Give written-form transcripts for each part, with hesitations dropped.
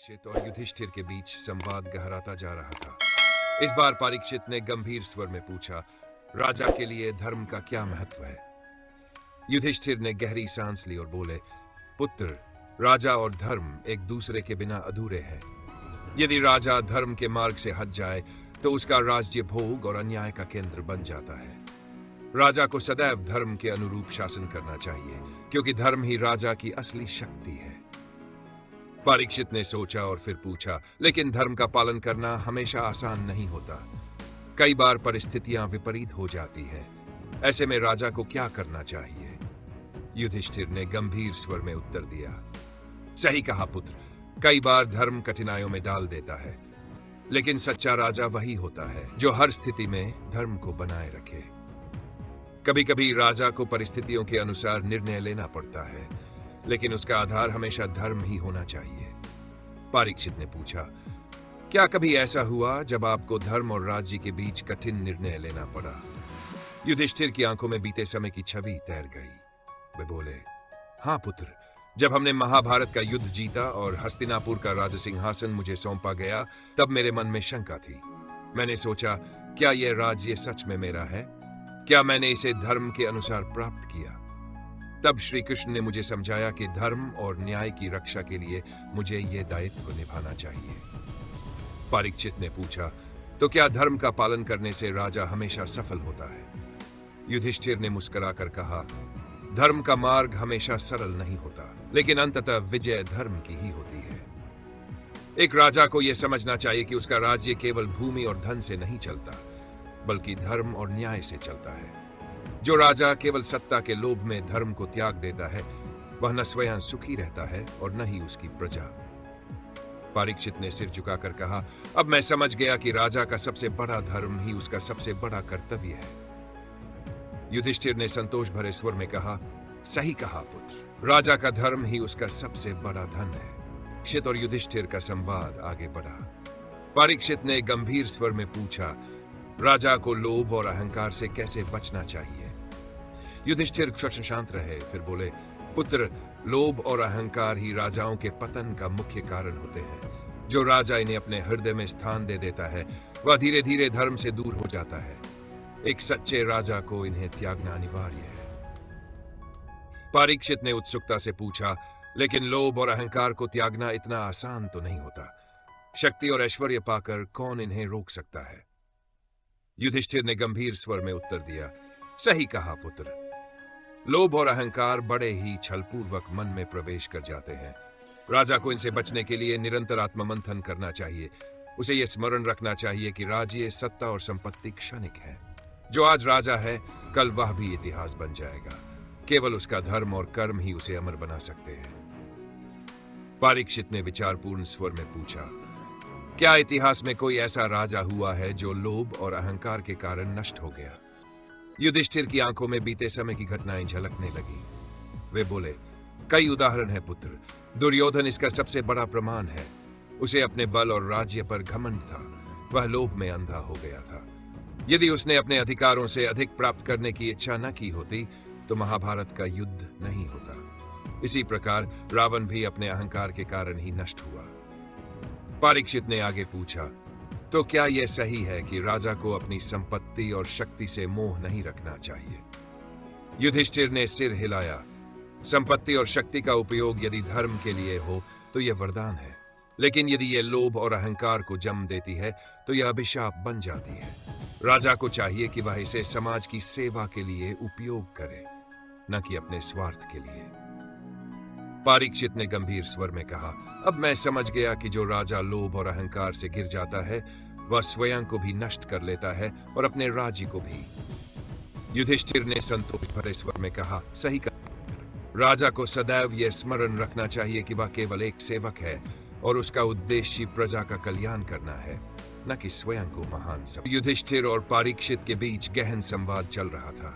परीक्षित और युधिष्ठिर के बीच संवाद गहराता जा रहा था। इस बार परीक्षित ने गंभीर स्वर में पूछा, राजा के लिए धर्म का क्या महत्व है? युधिष्ठिर ने गहरी सांस ली और बोले, पुत्र, राजा और धर्म एक दूसरे के बिना अधूरे हैं। यदि राजा धर्म के मार्ग से हट जाए तो उसका राज्य भोग और अन्याय का केंद्र बन जाता है। राजा को सदैव धर्म के अनुरूप शासन करना चाहिए, क्योंकि धर्म ही राजा की असली शक्ति है। परीक्षित ने सोचा और फिर पूछा, लेकिन धर्म का पालन करना हमेशा आसान नहीं होता। कई बार परिस्थितियां विपरीत हो जाती हैं। ऐसे में राजा को क्या करना चाहिए? युधिष्ठिर ने गंभीर स्वर में उत्तर दिया, सही कहा पुत्र, कई बार धर्म कठिनाइयों में डाल देता है, लेकिन सच्चा राजा वही होता है जो हर स्थिति में धर्म को बनाए रखे। कभी कभी राजा को परिस्थितियों के अनुसार निर्णय लेना पड़ता है, लेकिन उसका आधार हमेशा धर्म ही होना चाहिए। परीक्षित ने पूछा, क्या कभी ऐसा हुआ जब आपको धर्म और राज्य के बीच कठिन निर्णय लेना पड़ा? युधिष्ठिर की आंखों में बीते समय की छवि तैर गई। वे बोले, हाँ पुत्र, जब हमने महाभारत का युद्ध जीता और हस्तिनापुर का राजसिंहासन मुझे सौंपा गया, तब मेरे मन में शंका थी। मैंने सोचा, क्या यह राज्य सच में मेरा है? क्या मैंने इसे धर्म के अनुसार प्राप्त किया? तब श्री कृष्ण ने मुझे समझाया कि धर्म और न्याय की रक्षा के लिए मुझे यह दायित्व निभाना चाहिए। परीक्षित ने पूछा, तो क्या धर्म का पालन करने से राजा हमेशा सफल होता है? युधिष्ठिर ने मुस्कुराकर कहा, धर्म का मार्ग हमेशा सरल नहीं होता, लेकिन अंततः विजय धर्म की ही होती है। एक राजा को यह समझना चाहिए कि उसका राज्य केवल भूमि और धन से नहीं चलता, बल्कि धर्म और न्याय से चलता है। जो राजा केवल सत्ता के लोभ में धर्म को त्याग देता है, वह न स्वयं सुखी रहता है और न ही उसकी प्रजा। परीक्षित ने सिर झुकाकर कहा, अब मैं समझ गया कि राजा का सबसे बड़ा धर्म ही उसका सबसे बड़ा कर्तव्य है। युधिष्ठिर ने संतोष भरे स्वर में कहा, सही कहा पुत्र, राजा का धर्म ही उसका सबसे बड़ा धन है। परीक्षित और युधिष्ठिर का संवाद आगे बढ़ा। परीक्षित ने गंभीर स्वर में पूछा, राजा को लोभ और अहंकार से कैसे बचना चाहिए? युधिष्ठिर शांत रहे, फिर बोले, पुत्र, लोभ और अहंकार ही राजाओं के पतन का मुख्य कारण होते हैं। जो राजा इन्हें अपने हृदय में स्थान दे देता है, वह धीरे धीरे धर्म से दूर हो जाता है। एक सच्चे राजा को इन्हें त्यागना अनिवार्य है। परीक्षित ने उत्सुकता से पूछा, लेकिन लोभ और अहंकार को त्यागना इतना आसान तो नहीं होता। शक्ति और ऐश्वर्य पाकर कौन इन्हें रोक सकता है? युधिष्ठिर ने गंभीर स्वर में उत्तर दिया, सही कहा पुत्र, लोभ और अहंकार बड़े ही छलपूर्वक मन में प्रवेश कर जाते हैं। राजा को इनसे बचने के लिए निरंतर आत्ममंथन करना चाहिए। उसे यह स्मरण रखना चाहिए कि राज्य, सत्ता और संपत्ति क्षणिक है। जो आज राजा है, कल वह भी इतिहास बन जाएगा। केवल उसका धर्म और कर्म ही उसे अमर बना सकते हैं। परीक्षित ने विचारपूर्ण स्वर में पूछा, क्या इतिहास में कोई ऐसा राजा हुआ है जो लोभ और अहंकार के कारण नष्ट हो गया? युधिष्ठिर की आंखों में बीते समय की घटनाएं झलकने लगी। वे बोले, कई उदाहरण है पुत्र। दुर्योधन इसका सबसे बड़ा प्रमाण है। उसे अपने बल और राज्य पर घमंड था। वह लोभ में अंधा हो गया था। यदि उसने अपने अधिकारों से अधिक प्राप्त करने की इच्छा न की होती, तो महाभारत का युद्ध नहीं होता। इसी प्रकार रावण भी अपने अहंकार के कारण ही नष्ट हुआ। परीक्षित ने आगे पूछा, तो क्या यह सही है कि राजा को अपनी संपत्ति और शक्ति से मोह नहीं रखना चाहिए? युधिष्ठिर ने सिर हिलाया, संपत्ति और शक्ति का उपयोग यदि धर्म के लिए हो तो यह वरदान है, लेकिन यदि यह लोभ और अहंकार को जन्म देती है तो यह अभिशाप बन जाती है। राजा को चाहिए कि वह इसे समाज की सेवा के लिए उपयोग करे, न कि अपने स्वार्थ के लिए। परीक्षित ने गंभीर स्वर में कहा, अब मैं समझ गया कि जो राजा लोभ और अहंकार से गिर जाता है, वह स्वयं को भी नष्ट कर लेता है और अपने राज्य को भी। युधिष्ठिर ने संतोष भरे स्वर में कहा, सही कहा। राजा को सदैव यह स्मरण रखना चाहिए कि वह केवल एक सेवक है और उसका उद्देश्य प्रजा का कल्याण करना है, न कि स्वयं को महान समझना। युधिष्ठिर और परीक्षित के बीच गहन संवाद चल रहा था।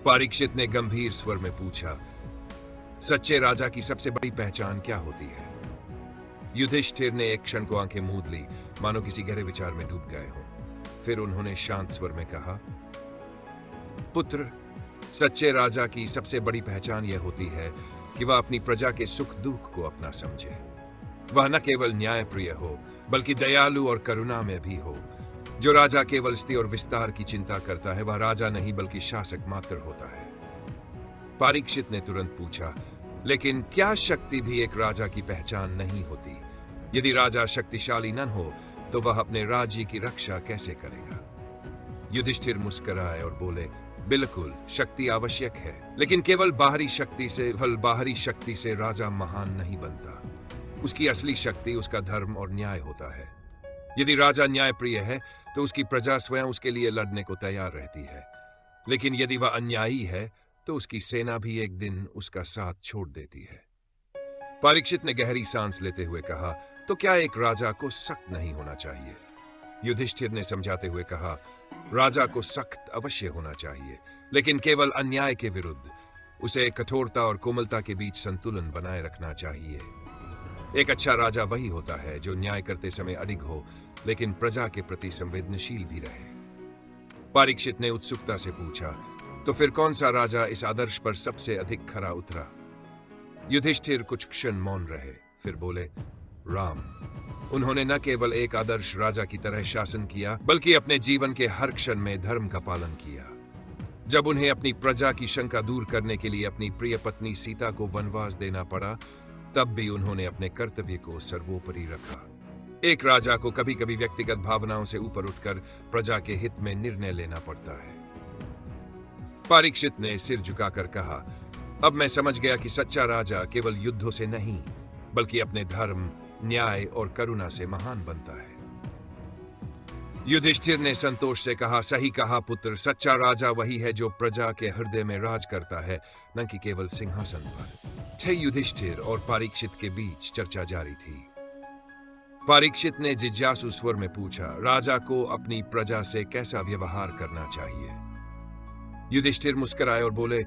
परीक्षित ने गंभीर स्वर में पूछा, सच्चे राजा की सबसे बड़ी पहचान क्या होती है? युधिष्ठिर ने एक क्षण को आंखें मूंद ली, मानो किसी गहरे विचार में डूब गए हों। फिर उन्होंने शांत स्वर में कहा, पुत्र, सच्चे राजा की सबसे बड़ी पहचान यह होती है कि वह अपनी प्रजा के सुख दुख को अपना समझे। वह न केवल न्यायप्रिय हो बल्कि दयालु और करुणा में भी हो। जो राजा केवल स्थिति और विस्तार की चिंता करता है वह राजा नहीं बल्कि शासक मात्र होता है। परीक्षित ने तुरंत पूछा, लेकिन क्या शक्ति भी एक राजा की पहचान नहीं होती? यदि राजा शक्तिशाली न हो तो वह अपने राज्य की रक्षा कैसे करेगा? युधिष्ठिर मुस्कुराए और बोले, बिल्कुल, शक्ति आवश्यक है, लेकिन केवल बाहरी शक्ति से राजा महान नहीं बनता। उसकी असली शक्ति उसका धर्म और न्याय होता है। यदि राजा न्यायप्रिय है तो उसकी प्रजा स्वयं उसके लिए लड़ने को तैयार रहती है, लेकिन यदि वह अन्यायी है तो उसकी सेना भी एक दिन उसका साथ छोड़ देती है। परीक्षित ने गहरी सांस लेते हुए कहा, तो क्या एक राजा को सख्त नहीं होना चाहिए? युधिष्ठिर ने समझाते हुए कहा, राजा को सख्त अवश्य होना चाहिए, लेकिन केवल अन्याय के विरुद्ध। उसे कठोरता और कोमलता के बीच संतुलन बनाए रखना चाहिए। एक अच्छा राजा वही होता है जो न्याय करते समय अडिग हो, लेकिन प्रजा के प्रति संवेदनशील भी रहे। परीक्षित ने उत्सुकता से पूछा, तो फिर कौन सा राजा इस आदर्श पर सबसे अधिक खरा उतरा? युधिष्ठिर कुछ क्षण मौन रहे, फिर बोले, राम। उन्होंने न केवल एक आदर्श राजा की तरह शासन किया बल्कि अपने जीवन के हर क्षण में धर्म का पालन किया। जब उन्हें अपनी प्रजा की शंका दूर करने के लिए अपनी प्रिय पत्नी सीता को वनवास देना पड़ा, तब भी उन्होंने अपने कर्तव्य को सर्वोपरि रखा। एक राजा को कभी कभी व्यक्तिगत भावनाओं से ऊपर उठकर प्रजा के हित में निर्णय लेना पड़ता है। परीक्षित ने सिर झुकाकर कहा, अब मैं समझ गया कि सच्चा राजा केवल युद्धों से नहीं बल्कि अपने धर्म, न्याय और करुणा से महान बनता है। युधिष्ठिर ने संतोष से कहा, सही कहा पुत्र, सच्चा राजा वही है जो प्रजा के हृदय में राज करता है, न कि केवल सिंहासन पर। युधिष्ठिर और परीक्षित के बीच चर्चा जारी थी। परीक्षित ने जिज्ञासु स्वर में पूछा, राजा को अपनी प्रजा से कैसा व्यवहार करना चाहिए? युधिष्ठिर मुस्कुराए और बोले,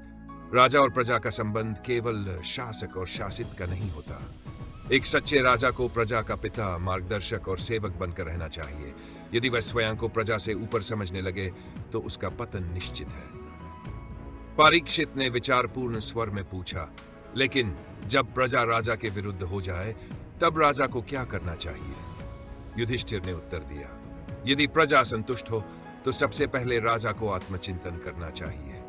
राजा और प्रजा का संबंध केवल शासक और शासित का नहीं होता। एक सच्चे राजा को प्रजा का पिता, मार्गदर्शक और सेवक बनकर रहना चाहिए। यदि वह स्वयं को प्रजा से ऊपर समझने लगे तो उसका पतन निश्चित है। परीक्षित ने विचारपूर्ण स्वर में पूछा, लेकिन जब प्रजा राजा के विरुद्ध हो जाए तब राजा को क्या करना चाहिए? युधिष्ठिर ने उत्तर दिया, यदि प्रजा संतुष्ट हो तो सबसे पहले राजा को आत्मचिंतन करना चाहिए।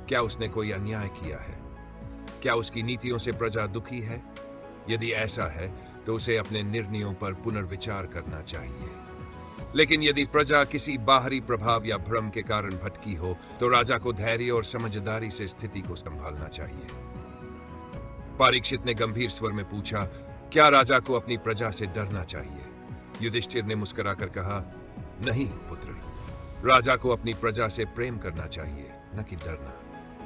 क्या उसने कोई अन्याय किया है? क्या उसकी नीतियों से प्रजा दुखी है? यदि ऐसा है तो उसे अपने निर्णयों पर पुनर्विचार करना चाहिए। लेकिन यदि प्रजा किसी बाहरी प्रभाव या भ्रम के कारण भटकी हो तो राजा को धैर्य और समझदारी से स्थिति को संभालना चाहिए। परीक्षित ने गंभीर स्वर में पूछा, क्या राजा को अपनी प्रजा से डरना चाहिए? युधिष्ठिर ने मुस्कुराकर कहा, नहीं पुत्र, राजा को अपनी प्रजा से प्रेम करना चाहिए, न कि डरना।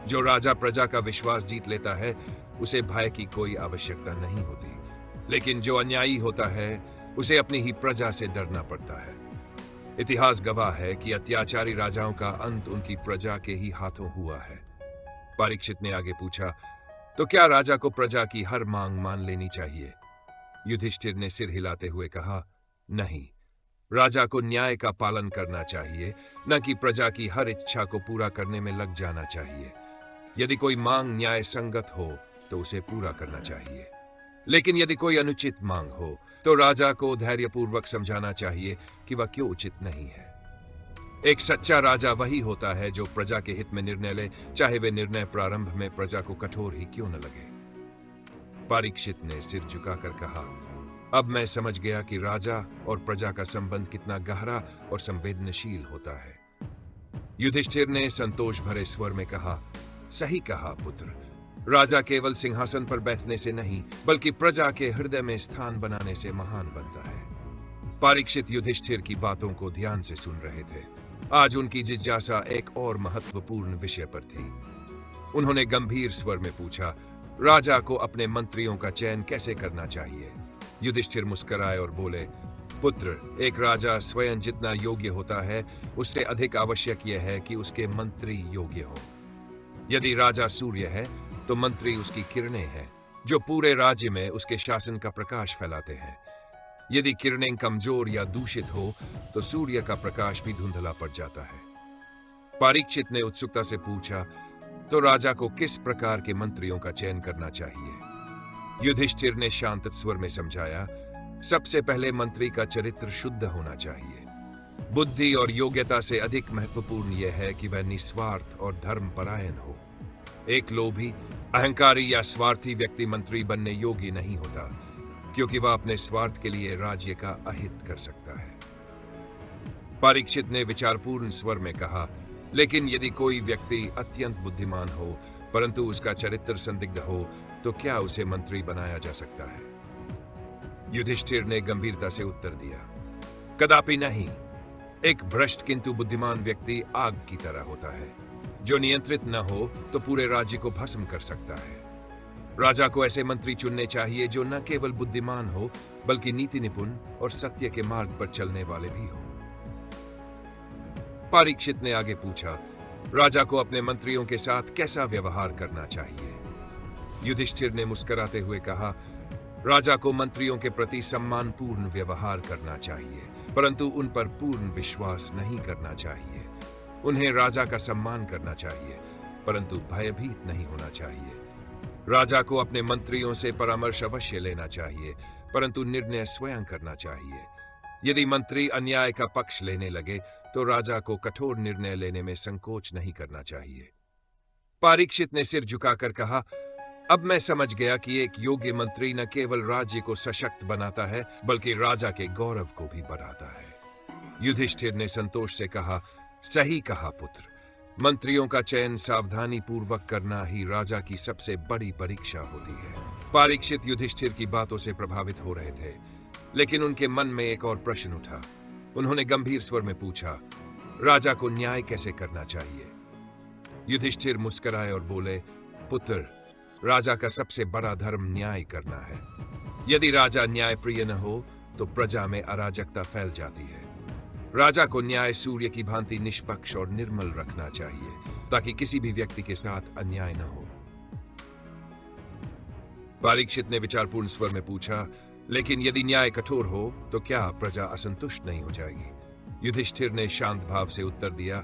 जो राजा प्रजा का विश्वास जीत लेता है उसे भय की कोई आवश्यकता नहीं होती, लेकिन जो अन्यायी होता है उसे अपनी ही प्रजा से डरना पड़ता है। इतिहास गवाह है कि अत्याचारी राजाओं का अंत उनकी प्रजा के ही हाथों हुआ है। परीक्षित ने आगे पूछा, तो क्या राजा को प्रजा की हर मांग मान लेनी चाहिए? युधिष्ठिर ने सिर हिलाते हुए कहा, नहीं, राजा को न्याय का पालन करना चाहिए, न कि प्रजा की हर इच्छा को पूरा करने में लग जाना चाहिए। यदि कोई मांग न्याय संगत हो तो उसे पूरा करना चाहिए, लेकिन यदि कोई अनुचित मांग हो तो राजा को धैर्यपूर्वक समझाना चाहिए कि वह क्यों उचित नहीं है। एक सच्चा राजा वही होता है जो प्रजा के हित में निर्णय ले, चाहे वे निर्णय प्रारंभ में प्रजा को कठोर ही क्यों न लगे। परीक्षित ने सिर झुकाकर कहा, अब मैं समझ गया कि राजा और प्रजा का संबंध कितना गहरा और संवेदनशील होता है। युधिष्ठिर ने संतोष भरे स्वर में कहा, सही कहा पुत्र, राजा केवल सिंहासन पर बैठने से नहीं बल्कि प्रजा के हृदय में स्थान बनाने से महान बनता है। परीक्षित युधिष्ठिर की बातों को ध्यान से सुन रहे थे। आज उनकी जिज्ञासा एक और महत्वपूर्ण विषय पर थी। उन्होंने गंभीर स्वर में पूछा, राजा को अपने मंत्रियों का चयन कैसे करना चाहिए? युधिष्ठिर मुस्कुराए और बोले, पुत्र, एक राजा स्वयं जितना योग्य होता है उससे अधिक आवश्यक यह है कि उसके मंत्री योग्य हों। यदि राजा सूर्य है तो मंत्री उसकी किरणें हैं जो पूरे राज्य में उसके शासन का प्रकाश फैलाते हैं। यदि किरणें कमजोर या दूषित हो तो सूर्य का प्रकाश भी धुंधला पड़ जाता है। परीक्षित ने उत्सुकता से पूछा, तो राजा को किस प्रकार के मंत्रियों का चयन करना चाहिए? युधिष्ठिर ने शांत स्वर में समझाया, सबसे पहले मंत्री का चरित्र शुद्ध होना चाहिए। बुद्धि और योग्यता से अधिक महत्वपूर्ण यह है कि वह निस्वार्थ और धर्मपरायण हो। एक लोभी, अहंकारी या स्वार्थी व्यक्ति मंत्री बनने योग्य नहीं होता, क्योंकि वह अपने स्वार्थ के लिए राज्य का अहित कर सकता है। परीक्षित ने विचारपूर्ण स्वर में कहा, लेकिन यदि कोई व्यक्ति अत्यंत बुद्धिमान हो परंतु उसका चरित्र संदिग्ध हो तो क्या उसे मंत्री बनाया जा सकता है? युधिष्ठिर ने गंभीरता से उत्तर दिया, कदापि नहीं। एक भ्रष्ट किंतु बुद्धिमान व्यक्ति आग की तरह होता है, जो नियंत्रित न हो तो पूरे राज्य को भस्म कर सकता है। राजा को ऐसे मंत्री चुनने चाहिए जो न केवल बुद्धिमान हो बल्कि नीति निपुण और सत्य के मार्ग पर चलने वाले भी हो। परीक्षित ने आगे पूछा, राजा को अपने मंत्रियों के साथ कैसा व्यवहार करना चाहिए? युधिष्ठिर ने मुस्कुराते हुए कहा, राजा को मंत्रियों के प्रति सम्मानपूर्ण व्यवहार करना चाहिए, परंतु उन पर पूर्ण विश्वास नहीं करना चाहिए। उन्हें राजा का सम्मान करना चाहिए, परंतु भयभीत नहीं होना चाहिए। राजा को अपने मंत्रियों से परामर्श अवश्य लेना चाहिए, परंतु निर्णय स्वयं करना चाहिए। यदि मंत्री अन्याय का पक्ष लेने लगे तो राजा को कठोर निर्णय लेने में संकोच नहीं करना चाहिए। परीक्षित ने सिर झुकाकर कहा, अब मैं समझ गया कि एक योग्य मंत्री न केवल राज्य को सशक्त बनाता है बल्कि राजा के गौरव को भी बढ़ाता है। युधिष्ठिर ने संतोष से कहा, सही कहा पुत्र। मंत्रियों का चयन सावधानी पूर्वक करना ही राजा की सबसे बड़ी परीक्षा होती है। परीक्षित युधिष्ठिर की बातों से प्रभावित हो रहे थे, लेकिन उनके मन में एक और प्रश्न उठा। उन्होंने गंभीर स्वर में पूछा, राजा को न्याय कैसे करना चाहिए? युधिष्ठिर मुस्कुराए और बोले, पुत्र, राजा का सबसे बड़ा धर्म न्याय करना है। यदि राजा न्यायप्रिय न हो तो प्रजा में अराजकता फैल जाती है। राजा को न्याय सूर्य की भांति निष्पक्ष और निर्मल रखना चाहिए, ताकि किसी भी व्यक्ति के साथ अन्याय न हो। परीक्षित ने विचारपूर्ण स्वर में पूछा, लेकिन यदि न्याय कठोर हो तो क्या प्रजा असंतुष्ट नहीं हो जाएगी? युधिष्ठिर ने शांत भाव से उत्तर दिया,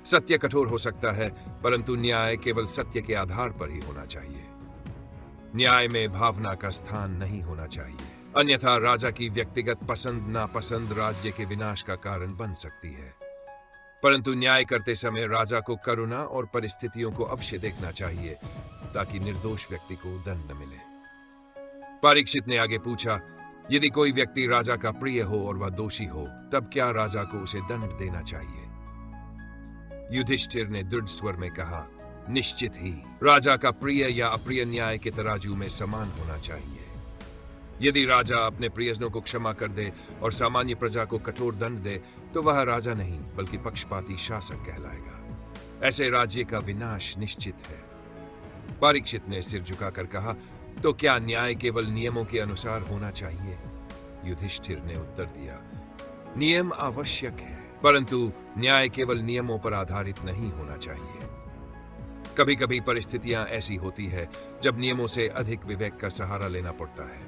सत्य कठोर हो सकता है, परंतु न्याय केवल सत्य के आधार पर ही होना चाहिए। न्याय में भावना का स्थान नहीं होना चाहिए, अन्यथा राजा की व्यक्तिगत पसंद नापसंद राज्य के विनाश का कारण बन सकती है। परंतु न्याय करते समय राजा को करुणा और परिस्थितियों को अवश्य देखना चाहिए, ताकि निर्दोष व्यक्ति को दंड न मिले। परीक्षित ने आगे पूछा, यदि कोई व्यक्ति राजा का प्रिय हो और वह दोषी हो, तब क्या राजा को उसे दंड देना चाहिए? युधिष्ठिर ने दृढ़ स्वर में कहा, निश्चित ही राजा का प्रिय या अप्रिय न्याय के तराजू में समान होना चाहिए। यदि राजा अपने प्रियजनों को क्षमा कर दे और सामान्य प्रजा को कठोर दंड दे तो वह राजा नहीं बल्कि पक्षपाती शासक कहलाएगा। ऐसे राज्य का विनाश निश्चित है। परीक्षित ने सिर झुकाकर कहा, तो क्या न्याय केवल नियमों के अनुसार होना चाहिए? युधिष्ठिर ने उत्तर दिया, नियम आवश्यक है, परंतु न्याय केवल नियमों पर आधारित नहीं होना चाहिए। कभी कभी परिस्थितियां ऐसी होती है जब नियमों से अधिक विवेक का सहारा लेना पड़ता है।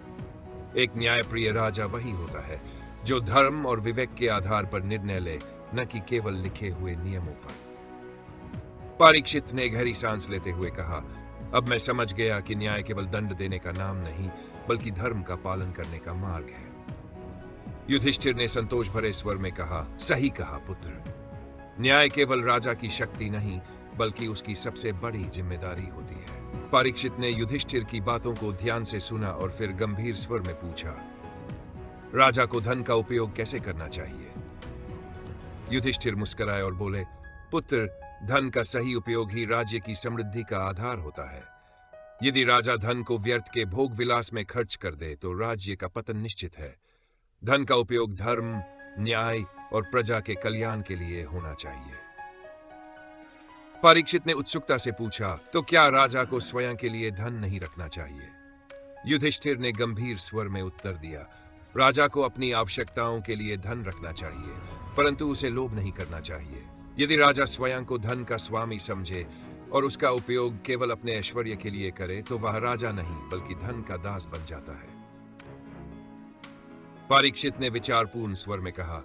एक न्यायप्रिय राजा वही होता है जो धर्म और विवेक के आधार पर निर्णय ले, न कि केवल लिखे हुए नियमों पर। परीक्षित ने गहरी सांस लेते हुए कहा, अब मैं समझ गया कि न्याय केवल दंड देने का नाम नहीं बल्कि धर्म का पालन करने का मार्ग है। युधिष्ठिर ने संतोष भरे स्वर में कहा, सही कहा पुत्र। न्याय केवल राजा की शक्ति नहीं बल्कि उसकी सबसे बड़ी जिम्मेदारी होती है। परीक्षित ने युधिष्ठिर की बातों को ध्यान से सुना और फिर गंभीर स्वर में पूछा, राजा को धन का उपयोग कैसे करना चाहिए? युधिष्ठिर मुस्कुराए और बोले, पुत्र, धन का सही उपयोग ही राज्य की समृद्धि का आधार होता है। यदि राजा धन को व्यर्थ के भोग विलास में खर्च कर दे तो राज्य का पतन निश्चित है। धन का उपयोग धर्म, न्याय और प्रजा के कल्याण के लिए होना चाहिए। परीक्षित ने उत्सुकता से पूछा, तो क्या राजा को स्वयं के लिए धन नहीं रखना चाहिए? युधिष्ठिर ने गंभीर स्वर में उत्तर दिया, राजा को अपनी आवश्यकताओं के लिए धन रखना चाहिए, परंतु उसे लोभ नहीं करना चाहिए। यदि राजा स्वयं को धन का स्वामी समझे और उसका उपयोग केवल अपने ऐश्वर्य के लिए करे तो वह राजा नहीं बल्कि धन का दास बन जाता है। परीक्षित ने विचारपूर्ण स्वर में कहा,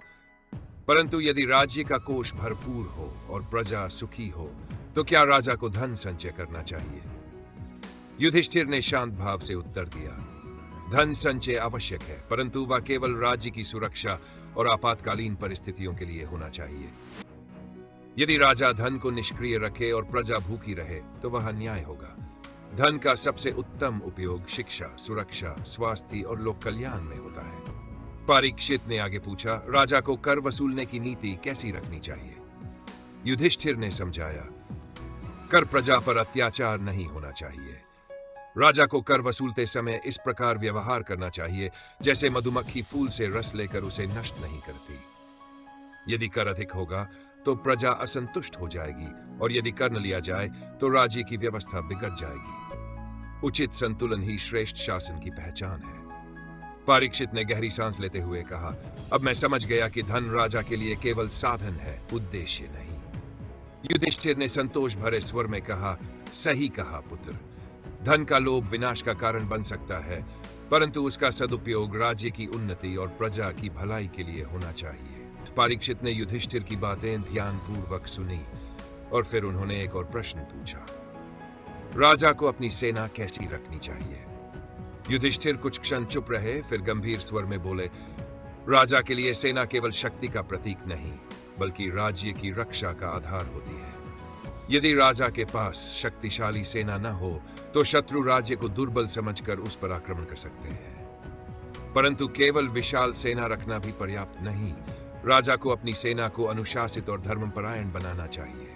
परंतु यदि राज्य का कोष भरपूर हो और प्रजा सुखी हो तो क्या राजा को धन संचय करना चाहिए? युधिष्ठिर ने शांत भाव से उत्तर दिया, धन संचय आवश्यक है, परंतु वह केवल राज्य की सुरक्षा और आपातकालीन परिस्थितियों के लिए होना चाहिए। यदि राजा धन को निष्क्रिय रखे और प्रजा भूखी रहे तो वह अन्याय होगा। धन का सबसे उत्तम उपयोग शिक्षा, सुरक्षा, स्वास्थ्य और लोक कल्याण में होता है। परीक्षित ने आगे पूछा, राजा को कर वसूलने की नीति कैसी रखनी चाहिए? युधिष्ठिर ने समझाया, कर प्रजा पर अत्याचार नहीं होना चाहिए। राजा को कर वसूलते समय इस प्रकार व्यवहार करना चाहिए जैसे मधुमक्खी फूल से रस लेकर उसे नष्ट नहीं करती। यदि कर अधिक होगा तो प्रजा असंतुष्ट हो जाएगी और यदि कर न लिया जाए तो राज्य की व्यवस्था बिगड़ जाएगी। उचित संतुलन ही श्रेष्ठ शासन की पहचान है। परीक्षित ने गहरी सांस लेते हुए कहा, अब मैं समझ गया कि धन राजा के लिए केवल साधन है, उद्देश्य नहीं। युधिष्ठिर ने संतोष भरे स्वर में कहा, सही कहा पुत्र। धन का लोभ विनाश का कारण बन सकता है, परंतु उसका सदुपयोग राज्य की उन्नति और प्रजा की भलाई के लिए होना चाहिए। परीक्षित ने युधिष्ठिर की बातें ध्यानपूर्वक सुनी और फिर उन्होंने एक और प्रश्न पूछा, राजा को अपनी सेना कैसी रखनी चाहिए? युधिष्ठिर कुछ क्षण चुप रहे, फिर गंभीर स्वर में बोले, राजा के लिए सेना केवल शक्ति का प्रतीक नहीं बल्कि राज्य की रक्षा का आधार होती है। यदि राजा के पास शक्तिशाली सेना न हो तो शत्रु राज्य को दुर्बल समझकर उस पर आक्रमण कर सकते हैं। परंतु केवल विशाल सेना रखना भी पर्याप्त नहीं। राजा को अपनी सेना को अनुशासित और धर्मपरायण बनाना चाहिए।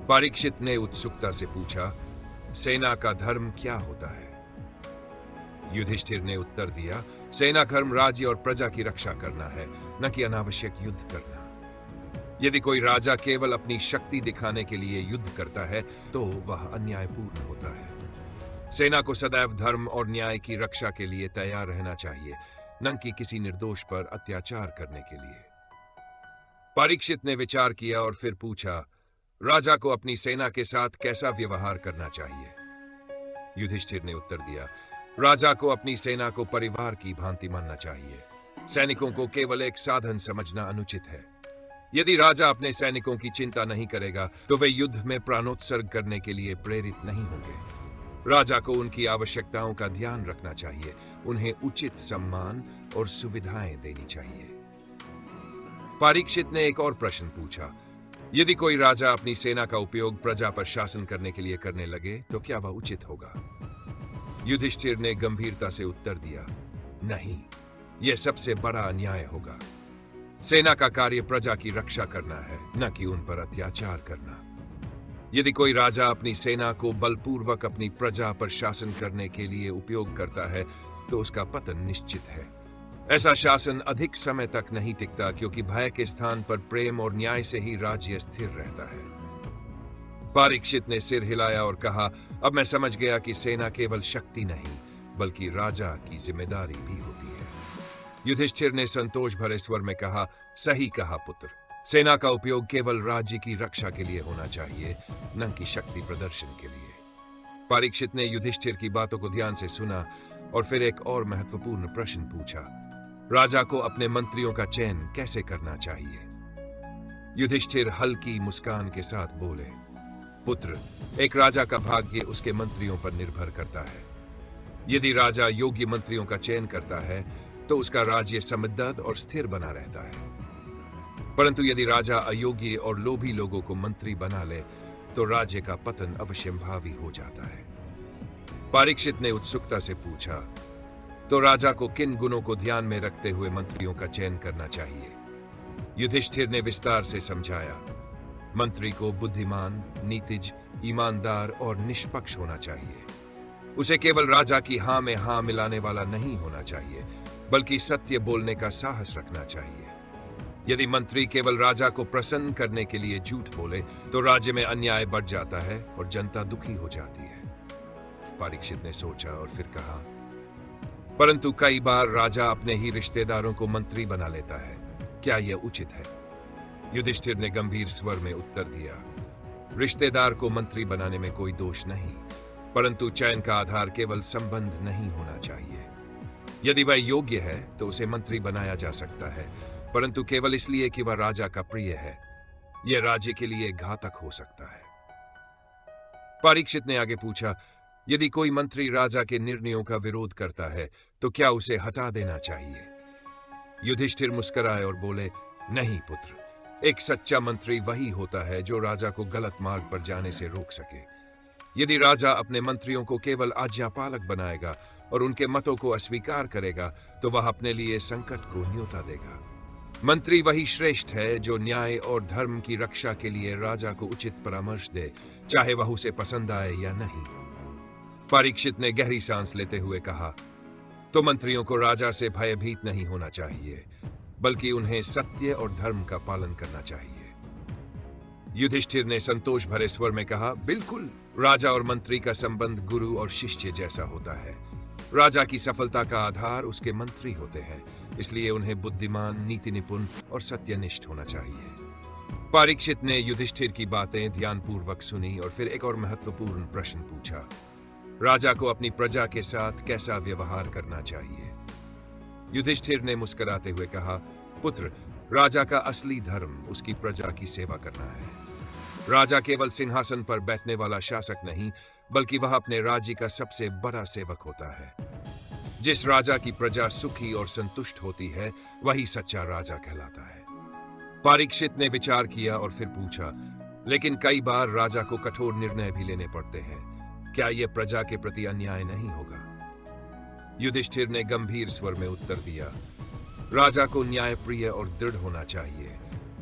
परीक्षित ने उत्सुकता से पूछा, सेना का धर्म क्या होता है? युधिष्ठिर ने उत्तर दिया, सेना धर्म राज्य और प्रजा की रक्षा करना है, न कि अनावश्यक युद्ध करना। यदि कोई राजा केवल अपनी शक्ति दिखाने के लिए युद्ध करता है तो वह अन्यायपूर्ण होता है। सेना को सदैव धर्म और न्याय की रक्षा के लिए तैयार रहना चाहिए, न कि किसी निर्दोष पर अत्याचार करने के लिए। परीक्षित ने विचार किया और फिर पूछा, राजा को अपनी सेना के साथ कैसा व्यवहार करना चाहिए? युधिष्ठिर ने उत्तर दिया, राजा को अपनी सेना को परिवार की भांति मानना चाहिए। सैनिकों को केवल एक साधन समझना अनुचित है। यदि राजा अपने सैनिकों की चिंता नहीं करेगा तो वे युद्ध में प्राणोत्सर्ग करने के लिए प्रेरित नहीं होंगे। राजा को उनकी आवश्यकताओं का ध्यान रखना चाहिए, उन्हें उचित सम्मान और सुविधाएं देनी चाहिए। परीक्षित ने एक और प्रश्न पूछा, यदि कोई राजा अपनी सेना का उपयोग प्रजा पर शासन करने के लिए करने लगे तो क्या वह उचित होगा? युधिष्ठिर ने गंभीरता से उत्तर दिया, नहीं, यह सबसे बड़ा अन्याय होगा। सेना का कार्य प्रजा की रक्षा करना है, न कि उन पर अत्याचार करना। यदि कोई राजा अपनी सेना को बलपूर्वक अपनी प्रजा पर शासन करने के लिए उपयोग करता है तो उसका पतन निश्चित है। ऐसा शासन अधिक समय तक नहीं टिकता, क्योंकि भय के स्थान पर प्रेम और न्याय से ही राज्य स्थिर रहता है। परीक्षित ने सिर हिलाया और कहा, अब मैं समझ गया कि सेना केवल शक्ति नहीं बल्कि राजा की जिम्मेदारी भी होती है। युधिष्ठिर ने संतोष भरे स्वर में कहा, सही कहा पुत्र। सेना का उपयोग केवल राज्य की रक्षा के लिए होना चाहिए, न कि शक्ति प्रदर्शन के लिए। परीक्षित ने युधिष्ठिर की बातों को ध्यान से सुना और फिर एक और महत्वपूर्ण प्रश्न पूछा, राजा को अपने मंत्रियों का चयन कैसे करना चाहिए? युधिष्ठिर हल्की मुस्कान के साथ बोले, पुत्र, एक राजा का भाग्य उसके मंत्रियों पर निर्भर करता है। यदि राजा योग्य मंत्रियों का चयन करता है तो उसका राज्य समृद्ध और स्थिर बना रहता है। परंतु यदि राजा अयोग्य और लोभी लोगों को मंत्री बना ले तो राज्य का पतन अवश्यंभावी हो जाता है। परीक्षित ने उत्सुकता से पूछा, तो राजा को किन गुणों को ध्यान में रखते हुए मंत्रियों का चयन करना चाहिए? युधिष्ठिर ने विस्तार से समझाया, मंत्री को बुद्धिमान, नीतिज, ईमानदार और निष्पक्ष होना चाहिए। उसे केवल राजा की हां में हां मिलाने वाला नहीं होना चाहिए, बल्कि सत्य बोलने का साहस रखना चाहिए। यदि मंत्री केवल राजा को प्रसन्न करने के लिए झूठ बोले तो राज्य में अन्याय बढ़ जाता है और जनता दुखी हो जाती है। परीक्षित ने सोचा और फिर कहा, परंतु कई बार राजा अपने ही रिश्तेदारों को मंत्री बना लेता है, क्या यह उचित है? युधिष्ठिर ने गंभीर स्वर में उत्तर दिया, रिश्तेदार को मंत्री बनाने में कोई दोष नहीं, परंतु चयन का आधार केवल संबंध नहीं होना चाहिए। यदि वह योग्य है तो उसे मंत्री बनाया जा सकता है, परंतु केवल इसलिए कि वह राजा का प्रिय है, यह राज्य के लिए घातक हो सकता है। परीक्षित ने आगे पूछा, यदि कोई मंत्री राजा के निर्णयों का विरोध करता है तो क्या उसे हटा देना चाहिए? युधिष्ठिर मुस्कुराए और बोले, नहीं पुत्र, एक सच्चा मंत्री वही होता है जो राजा को गलत मार्ग पर जाने से रोक सके। यदि राजा अपने मंत्रियों को केवल आज्ञापालक बनाएगा और उनके मतों को अस्वीकार करेगा तो वह अपने लिए संकट को न्योता देगा। मंत्री वही श्रेष्ठ है जो न्याय और धर्म की रक्षा के लिए राजा को उचित परामर्श दे, चाहे वह उसे पसंद आए या नहीं। परीक्षित ने गहरी सांस लेते हुए कहा, तो मंत्रियों को राजा से भयभीत नहीं होना चाहिए, बल्कि उन्हें सत्य और धर्म का पालन करना चाहिए। युधिष्ठिर ने संतोष भरे स्वर में कहा, बिल्कुल, राजा और मंत्री का संबंध गुरु और शिष्य जैसा होता है। राजा की सफलता का आधार उसके मंत्री होते हैं, इसलिए उन्हें बुद्धिमान, नीति निपुण और सत्यनिष्ठ होना चाहिए। परीक्षित ने युधिष्ठिर की बातें ध्यानपूर्वक सुनी और फिर एक और महत्वपूर्ण प्रश्न पूछा, राजा को अपनी प्रजा के साथ कैसा व्यवहार करना चाहिए? युधिष्ठिर ने मुस्कुराते हुए कहा, पुत्र, राजा का असली धर्म उसकी प्रजा की सेवा करना है। राजा केवल सिंहासन पर बैठने वाला शासक नहीं, बल्कि वह अपने राज्य का सबसे बड़ा सेवक होता है। जिस राजा की प्रजा सुखी और संतुष्ट होती है, वही सच्चा राजा कहलाता है। परीक्षित ने विचार किया और फिर पूछा, लेकिन कई बार राजा को कठोर निर्णय भी लेने पड़ते हैं, क्या यह प्रजा के प्रति अन्याय नहीं होगा? युधिष्ठिर ने गंभीर स्वर में उत्तर दिया, राजा को न्यायप्रिय और दृढ़ होना चाहिए,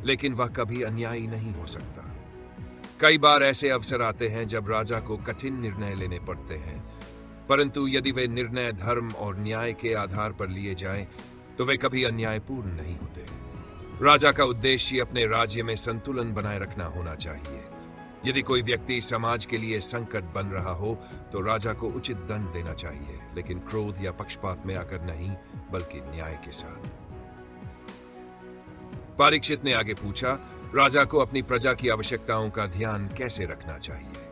लेकिन वह कभी अन्यायी नहीं हो सकता। कई बार ऐसे अवसर आते हैं जब राजा को कठिन निर्णय लेने पड़ते हैं, परंतु यदि वे निर्णय धर्म और न्याय के आधार पर लिए जाएं, तो वे कभी अन्यायपूर्ण नहीं होते। राजा का उद्देश्य अपने राज्य में संतुलन बनाए रखना होना चाहिए। यदि कोई व्यक्ति समाज के लिए संकट बन रहा हो तो राजा को उचित दंड देना चाहिए, लेकिन क्रोध या पक्षपात में आकर नहीं, बल्कि न्याय के साथ। परीक्षित ने आगे पूछा, राजा को अपनी प्रजा की आवश्यकताओं का ध्यान कैसे रखना चाहिए?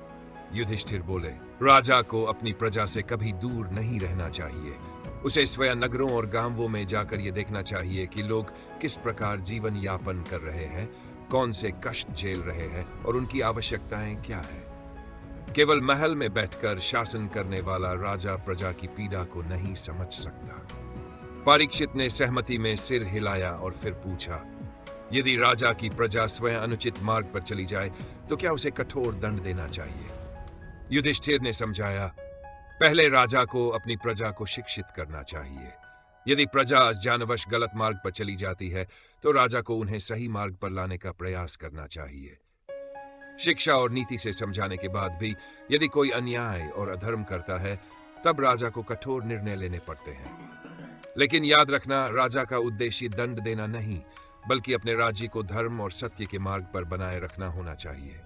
युधिष्ठिर बोले, राजा को अपनी प्रजा से कभी दूर नहीं रहना चाहिए। उसे स्वयं नगरों और गांवों में जाकर यह देखना चाहिए कि लोग किस प्रकार जीवन यापन कर रहे हैं, कौन से कष्ट झेल रहे हैं और उनकी आवश्यकताएं क्या है। केवल महल में बैठकर शासन करने वाला राजा प्रजा की पीड़ा को नहीं समझ सकता। परीक्षित ने सहमति में सिर हिलाया और फिर पूछा, यदि राजा की प्रजा स्वयं अनुचित मार्ग पर चली जाए तो क्या उसे कठोर दंड देना चाहिए? युधिष्ठिर ने समझाया, पहले राजा को अपनी प्रजा को शिक्षित करना चाहिए। यदि प्रजा अजानवश गलत मार्ग पर चली जाती है तो राजा को उन्हें सही मार्ग पर लाने का प्रयास करना चाहिए। शिक्षा और नीति से समझाने के बाद भी यदि कोई अन्याय और अधर्म करता है, तब राजा को कठोर निर्णय लेने पड़ते हैं। लेकिन याद रखना, राजा का उद्देश्य दंड देना नहीं, बल्कि अपने राज्य को धर्म और सत्य के मार्ग पर बनाए रखना होना चाहिए।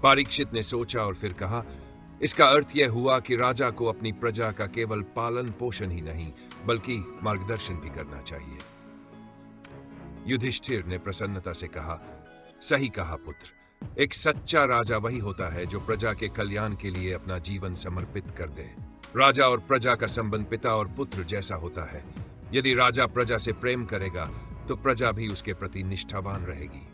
परीक्षित ने सोचा और फिर कहा, इसका अर्थ यह हुआ कि राजा को अपनी प्रजा का केवल पालन पोषण ही नहीं, बल्कि मार्गदर्शन भी करना चाहिए। युधिष्ठिर ने प्रसन्नता से कहा, सही कहा पुत्र, एक सच्चा राजा वही होता है जो प्रजा के कल्याण के लिए अपना जीवन समर्पित कर दे। राजा और प्रजा का संबंध पिता और पुत्र जैसा होता है। यदि राजा प्रजा से प्रेम करेगा तो प्रजा भी उसके प्रति निष्ठावान रहेगी।